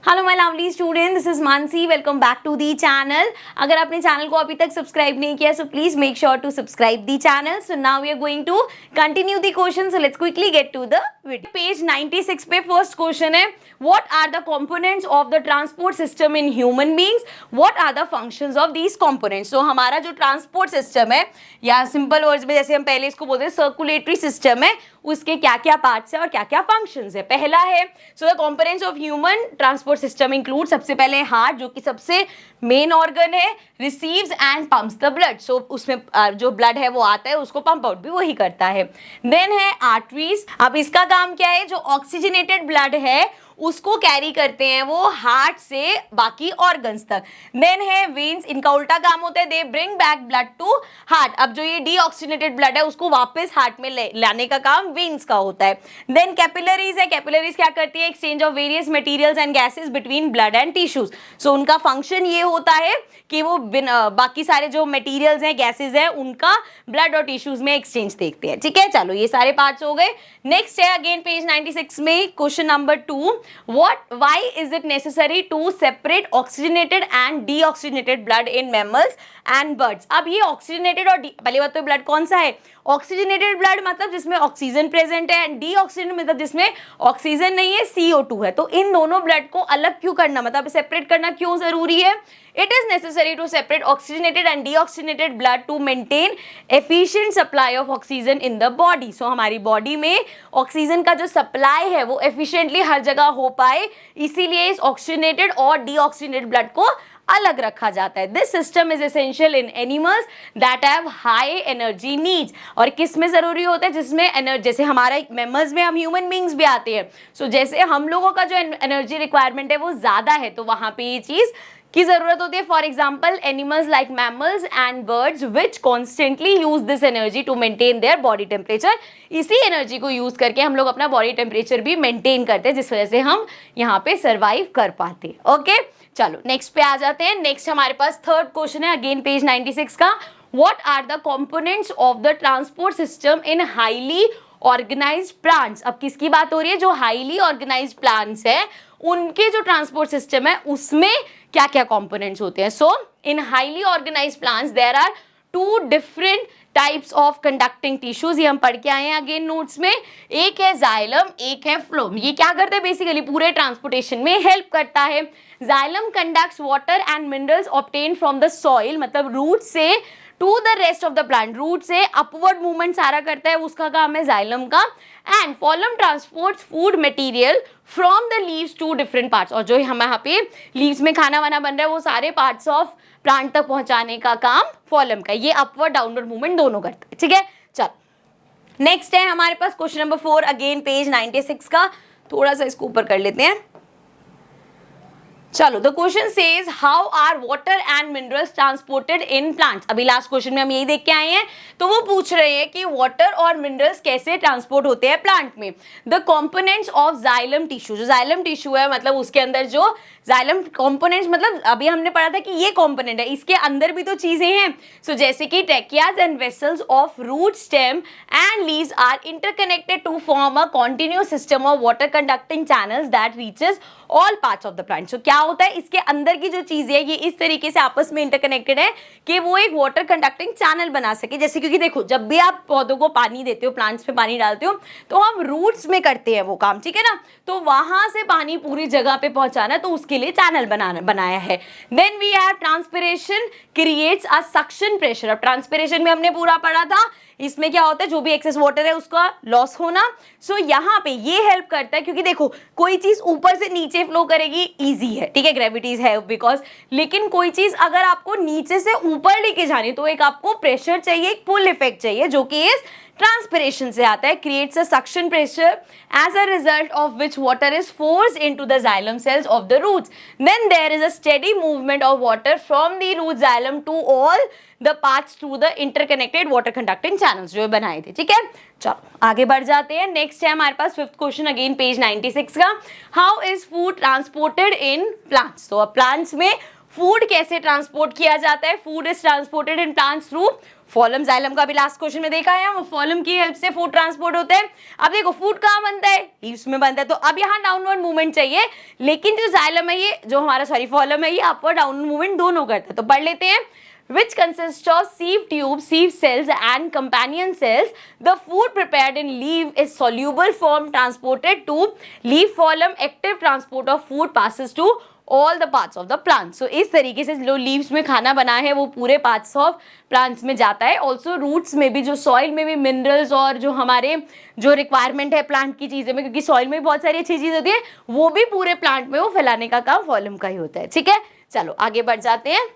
Hello my lovely student, this is Mansi. Welcome back to the channel. अगर आपने channel को अभी तक सब्सक्राइब नहीं किया so please make sure to subscribe the channel. So now we are going to continue the question. So let's quickly get to the video. Page 96 पे first question है, what are the components of the transport system in human beings, what are the functions of these components. तो हमारा जो transport system है, या simple words में जैसे हम पहले इसको बोलते हैं सर्कुलेटरी सिस्टम है, उसके क्या क्या पार्ट्स है और क्या क्या फंक्शंस है। पहला है, so the components of human transport system include, सबसे पहले हार्ट जो कि सबसे मेन ऑर्गन है, receives and pumps the blood. So उसमें जो ब्लड है वो आता है, उसको पंप आउट भी वही करता है। देन है आर्टरीज। अब इसका काम क्या है, जो ऑक्सीजनेटेड ब्लड है उसको कैरी करते हैं वो हार्ट से बाकी ऑर्गन्स तक। देन है वेन्स, इनका उल्टा काम होता है, they bring back blood to heart. अब जो ये डीऑक्सीजनेटेड ब्लड है उसको वापस हार्ट में लाने का काम वेन्स का होता है। देन कैपिलरीज है, कैपिलरीज क्या करती है, exchange of various materials and gases between blood and tissues. So उनका फंक्शन ये होता है कि वो बाकी सारे जो मटेरियल्स हैं, गैसेस हैं, उनका ब्लड और टिश्यूज में एक्सचेंज देखते हैं। ठीक है, चलो ये सारे पार्ट्स हो गए। नेक्स्ट है अगेन पेज 96 में question number 2, why is it necessary to separate oxygenated and deoxygenated blood in mammals and birds। अब ये ऑक्सीजनेटेड और पहली बात तो ब्लड कौन सा है, ऑक्सीजनेटेड ब्लड मतलब जिसमें ऑक्सीजन प्रेजेंट है, एंड डीऑक्सीजनेटेड मतलब जिसमें ऑक्सीजन नहीं है, CO2 है। तो इन दोनों ब्लड को अलग क्यों करना, मतलब सेपरेट करना क्यों जरूरी है। It is necessary to separate oxygenated and deoxygenated blood to maintain efficient supply of oxygen in the body। So हमारी बॉडी में ऑक्सीजन का जो सप्लाई है वो एफिशिएंटली हर जगह हो पाए, इसीलिए इस ऑक्सीजनेटेड और डीऑक्सीजनेटेड ब्लड को अलग रखा जाता है। This system is essential in animals that have high energy needs. और किस में जरूरी होता है, जिसमें एनर्जी, जैसे हमारा मैमल्स में हम ह्यूमन बींग्स भी आते हैं। सो जैसे हम लोगों का जो एनर्जी रिक्वायरमेंट है वो ज्यादा है, तो वहां पे ये चीज की जरूरत होती है। For example animals like mammals and birds which constantly use this energy to maintain their body temperature. इसी एनर्जी को यूज करके हम लोग अपना बॉडी टेम्परेचर भी मेंटेन करते हैं, जिस वजह से हम यहाँ पे सर्वाइव कर पाते हैं। ओके, चलो नेक्स्ट पे आ जाते हैं। नेक्स्ट हमारे पास थर्ड क्वेश्चन है अगेन पेज 96 का, what are the components of the transport system in highly organised plants. अब किसकी बात हो रही है, जो हाईली ऑर्गेनाइज्ड प्लांट्स है उनके जो ट्रांसपोर्ट सिस्टम है उसमें क्या क्या कंपोनेंट्स होते हैं। So in highly organised plants there are two different types of conducting tissues. ये हम पढ़ के आए हैं अगेन नोट्स में। एक है जाइलम, एक है फ्लोम। ये क्या करते हैं, बेसिकली पूरे ट्रांसपोर्टेशन में हेल्प करता है। Xylem conducts water and minerals obtain from the soil, मतलब रूट से to the rest of the plant, root से अपवर्ड मूवमेंट सारा करता है, उसका काम है जाइलम का। And phloem transports food material from the leaves to different parts. और जो हम यहाँ पे लीव्स में खाना वाना बन रहा है वो सारे पार्ट्स ऑफ प्लांट तक पहुंचाने का काम फॉलम का। ये अपवर्ड डाउनवर्ड मूवमेंट दोनों करता है। ठीक है, चलो नेक्स्ट है हमारे पास क्वेश्चन नंबर 4 अगेन पेज 96 का। थोड़ा सा इसको ऊपर कर लेते हैं। चलो, the question says how are water and minerals transported in plants. अभी लास्ट क्वेश्चन में हम यही देख के आए हैं, तो वो पूछ रहे हैं कि वाटर और मिनरल्स कैसे ट्रांसपोर्ट होते हैं प्लांट में। The components of xylem tissue, जो जाइलम टिश्यू है मतलब उसके अंदर जो जाइलम कंपोनेंट्स, मतलब अभी हमने पढ़ा था कि ये कंपोनेंट है, इसके अंदर भी तो चीजें हैं। सो जैसे कि tracheids and vessels of root stem and leaves are interconnected to form a continuous system of water conducting channels that reaches all parts of the plant. So क्या होता है, इसके अंदर की जो चीजें है ये इस तरीके से आपस में इंटरकनेक्टेड है कि वो एक वाटर कंडक्टिंग चैनल बना सके। जैसे क्योंकि देखो, जब भी आप पौधों को पानी देते हो, प्लांट्स में पानी डालते हो, तो हम रूट्स में करते हैं वो काम, ठीक है ना। तो वहां से पानी पूरी जगह पे पहुंचाना, तो उसके लिए चैनल बनाया है। Then we have transpiration creates a suction pressure. अब ट्रांसपिरेशन में हमने पूरा पढ़ा था, इसमें क्या होता है, जो भी एक्सेस वाटर है उसका लॉस होना। सो यहाँ पे ये हेल्प करता है, क्योंकि देखो कोई चीज ऊपर से नीचे फ्लो करेगी इजी है, ठीक है, ग्रेविटीज है बिकॉज, लेकिन कोई चीज अगर आपको नीचे से ऊपर लेके जानी तो एक आपको प्रेशर चाहिए, एक पुल इफेक्ट चाहिए, जो कि इस ट्रांसपिरेशन से आता है। Creates a suction pressure as a result of which water is forced into the xylem cells of the roots. Then there is a steady movement of water from the root xylem to all the parts through the interconnected water conducting channels जो बनाए थे। ठीक है, चलो आगे बढ़ जाते हैं। नेक्स्ट है हमारे पास फिफ्थ क्वेश्चन अगेन पेज 96 का, how is food transported in plants. तो अब प्लांट्स में फूड कैसे ट्रांसपोर्ट किया जाता है। Food is transported in plants through phloem xylem का भी लास्ट क्वेश्चन में देखा है, वो फॉलम की हेल्प से फूड ट्रांसपोर्ट होते हैं। अब देखो फूड कहाँ बनता है, लीव्स में बनता है, तो अब यहाँ डाउनवर्ड मूवमेंट चाहिए, लेकिन जो जाइलम है ये जो हमारा फॉलम है ये अपवर्ड डाउनवर्ड मूवमेंट दोनों करता है। तो पढ़ लेते हैं, which consists of sieve tubes, sieve cells and companion cells. The food prepared in leaf is soluble form transported to leaf phloem. Active transport of food passes to all the parts of the plant. So इस तरीके से जो leaves में खाना बना है वो पूरे पार्ट्स ऑफ प्लांट्स में जाता है। ऑल्सो रूट्स में भी, जो सॉइल में भी मिनरल्स और जो हमारे जो रिक्वायरमेंट है प्लांट की चीज़ें में, क्योंकि सॉइल में बहुत सारी अच्छी चीज़ होती है, वो भी पूरे प्लांट में वो फैलाने का काम फॉलम का ही होता है। ठीक है, चलो आगे बढ़ जाते हैं।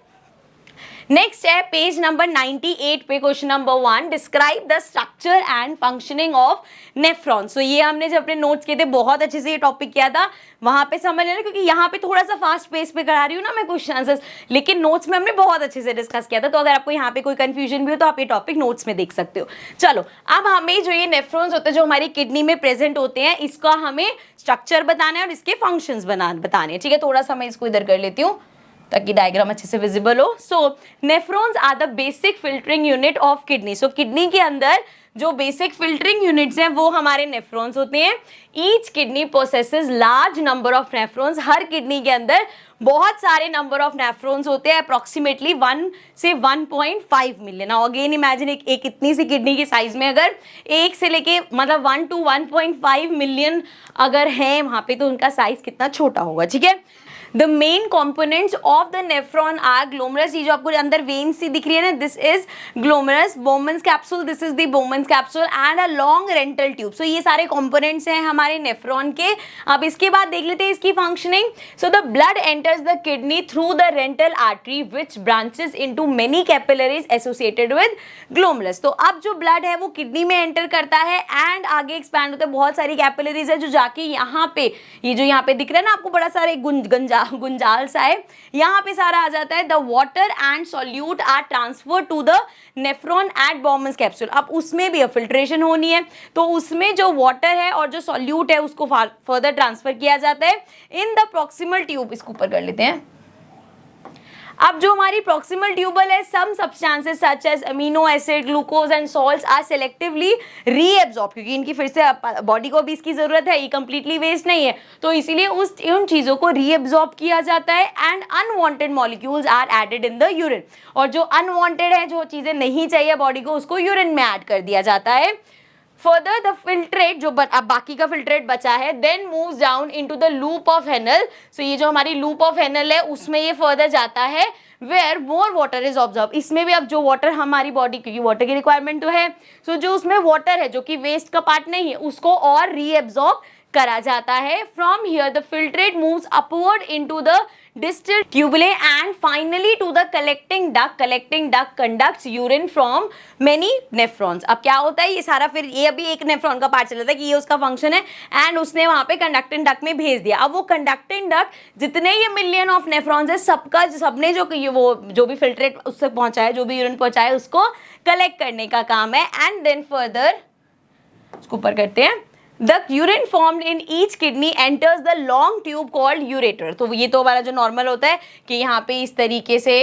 नेक्स्ट है पेज नंबर 98 पे question number 1, describe the structure and functioning of nephron. So ये हमने जब अपने नोट्स किए थे बहुत अच्छे से ये टॉपिक किया था, वहां पे समझ लेना, क्योंकि यहाँ पे थोड़ा सा फास्ट पेस पे करा रही हूँ ना मैं क्वेश्चन आंसर्स, लेकिन नोट्स में हमने बहुत अच्छे से डिस्कस किया था। तो अगर आपको यहाँ पे कोई कंफ्यूजन भी हो तो आप ये टॉपिक नोट्स में देख सकते हो। चलो अब हमें जो ये नेफ्रॉन्स होते हैं जो हमारी किडनी में प्रेजेंट होते हैं, इसका हमें स्ट्रक्चर बताना है और इसके फंक्शंस बताने हैं। ठीक है, थोड़ा सा मैं इसको इधर कर लेती हूँ ताकि डायग्राम अच्छे से विजिबल हो। So nephrons are the basic filtering unit of kidney. So kidney के अंदर जो बेसिक फिल्टरिंग यूनिट्स हैं वो हमारे नेफ्रॉन्स होते हैं। Each kidney possesses large number of nephrons. Her kidney के अंदर बहुत सारे नंबर ऑफ नेफ्रॉन्स होते हैं, अप्रोक्सीमेटली 1 से 1.5 मिलियन। नाउ अगेन इमेजिन एक इतनी सी किडनी की साइज में अगर 1 से लेके मतलब 1 to 1.5 मिलियन अगर है वहाँ पे, तो उनका साइज कितना छोटा होगा। ठीक है, The main components of the nephron are glomerulus। ये जो आपको अंदर वेन सी दिख रही है ना, this is glomerulus, Bowman's capsule, this is the Bowman's capsule and a long rental tube। So ये सारे components हैं हमारे नेफ्रॉन के। अब इसके बाद देख लेते हैं इसकी functioning. So the blood enters the kidney through the rental artery which branches into many capillaries associated with glomerulus। तो अब जो ब्लड है वो किडनी में एंटर करता है एंड आगे एक्सपैंड होता है, बहुत सारी कैपिलरीज है जो जाके यहाँ पे, ये जो यहाँ पे दिख रहा है ना आपको बड़ा सारे गुंजाल सा है, यहाँ पे सारा आ जाता है। The water and solute are transfer to the nephron at Bowman's capsule. अब उसमें भी फिल्ट्रेशन होनी है, तो उसमें जो वाटर है और जो सॉल्यूट है उसको फर्दर ट्रांसफर किया जाता है इन द प्रॉक्सिमल ट्यूब। इसको ऊपर कर लेते हैं। अब जो हमारी प्रॉक्सिमल ट्यूबल है, some substances such as amino acid, glucose and salts are selectively reabsorb, क्योंकि इनकी फिर से बॉडी को भी इसकी जरूरत है, ये कंप्लीटली वेस्ट नहीं है, तो इसीलिए उन चीजों को रीएब्जॉर्ब किया जाता है। And unwanted molecules are added in the urine, और जो अनवांटेड है, जो चीजें नहीं चाहिए बॉडी को, उसको यूरिन में ऐड कर दिया जाता है। फर्दर द फिल्ट्रेट जो अब बाकी का फिल्ट्रेट बचा है, then moves down into the loop of Henle. So ये जो हमारी लूप ऑफ हेनल है उसमें ये फर्दर जाता है, where more water is absorb. इसमें भी अब जो वाटर हमारी बॉडी, क्योंकि वाटर की रिक्वायरमेंट तो है, सो जो उसमें वाटर है जो कि वेस्ट का पार्ट नहीं है, उसको और रीएब्जॉर्ब करा जाता है। From here the filtrate moves upward into the distal tubule and finally to the collecting duct। collecting duct conducts urine from many nephrons। अब क्या होता है, ये सारा फिर ये अभी एक नेफ्रॉन का पार्ट चला था कि ये उसका फंक्शन है, एंड उसने वहां पे कंडक्टिंग डक्ट में भेज दिया। अब वो कंडक्टिंग डक्ट जितने ये मिलियन ऑफ नेफ्रॉन्स है, सबका सबने जो भी फिल्ट्रेट उससे पहुंचा है, जो भी यूरिन पहुंचा है, उसको कलेक्ट करने का काम है। एंड देन फर्दर उसको ऊपर करते हैं। The urine formed in each kidney enters the long tube called ureter। तो ये तो हमारा जो नॉर्मल होता है कि यहाँ पे इस तरीके से,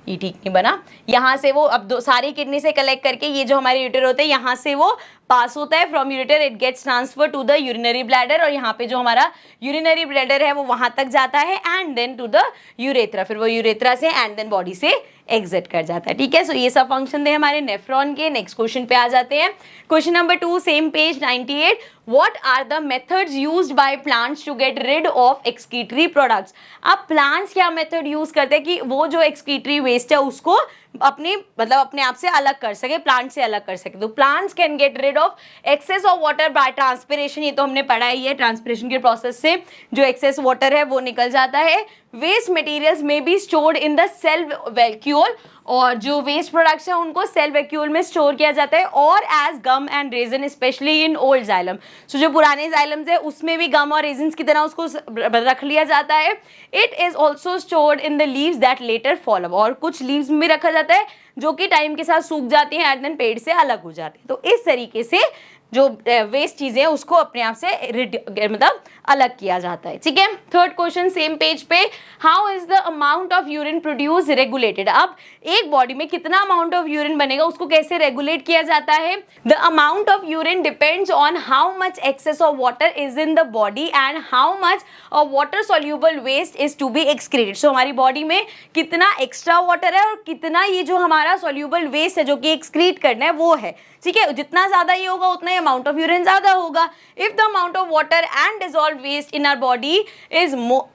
ये ठीक नहीं बना, यहाँ से वो अब सारी किडनी से कलेक्ट करके ये जो हमारे यूरेटर होते हैं यहाँ से वो पास होता है। From ureter it gets transfer to the urinary bladder, और यहाँ पे जो हमारा यूरिनरी ब्लैडर है वो वहां तक जाता है, and then to the urethra, फिर वो यूरेथ्रा से एंड देन बॉडी से एग्जिट कर जाता है। ठीक है, सो ये सब फंक्शन थे हमारे नेफ्रॉन के। नेक्स्ट क्वेश्चन पे आ जाते हैं। Question number 2, same page 98। What are the methods used by plants to get rid of excretory products? अब प्लांट्स क्या मेथड यूज करते हैं कि वो जो एक्सक्रीटरी वेस्ट है उसको अपने आप से अलग कर सके, प्लांट से अलग कर सके। तो plants can get rid of excess of water by transpiration. ये तो हमने पढ़ा ही है, ट्रांसपिरेशन के प्रोसेस से जो एक्सेस वाटर है वो निकल जाता है। वेस्ट मटेरियल्स में be stored in the cell vacuole, और जो वेस्ट प्रोडक्ट्स हैं उनको सेल वैक्यूल में स्टोर किया जाता है, और as gum and resin specially in old xylem. So जो पुराने जाइलम्स है उसमें भी गम और रेजन्स की तरह उसको रख लिया जाता है। It is also stored in the leaves that later fall, और कुछ लीव्स में रखा जाता है जो कि टाइम के साथ सूख जाती हैं एंड देन पेड़ से अलग हो जाती है। तो इस तरीके से जो वेस्ट चीज़ें हैं उसको अपने आप से मतलब अलग किया जाता है, ठीक है। थर्ड क्वेश्चन सेम पेज पे, how is the amount of urine produce regulated. अब एक बॉडी में कितना अमाउंट ऑफ यूरिन बनेगा उसको कैसे रेगुलेट किया जाता है। The amount of urine depends on how much excess of water is in the body and how much of water soluble waste is to be excreted. So हमारी body में कितना extra water है और कितना ये जो हमारा सोल्यूबल वेस्ट है जो कि एक्सक्रीट करना है वो है, ठीक है। जितना ज्यादा ये होगा उतना ही अमाउंट ऑफ यूरिन ज्यादा होगा। If the amount of water and dissolved waste in our body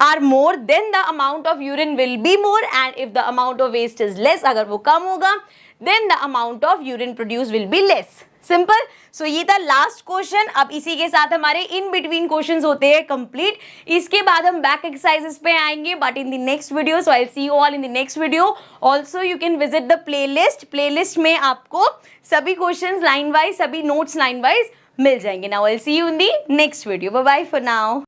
are more then the amount of urine will be more and if the amount of waste is less, अगर वो कम होगा then the amount of urine produce will be less. Simple. So ये था last question. अब इसी के साथ हमारे इन बिटवीन क्वेश्चंस होते हैं कंप्लीट। इसके बाद हम बैक एक्सरसाइजेस पे आएंगे but in the next video. So I will see you all in the next video. Also you can visit the playlist में आपको सभी क्वेश्चंस लाइन वाइज, सभी नोट्स लाइन वाइज मिल जाएंगे। Now I will see you in the next video. Bye bye for now.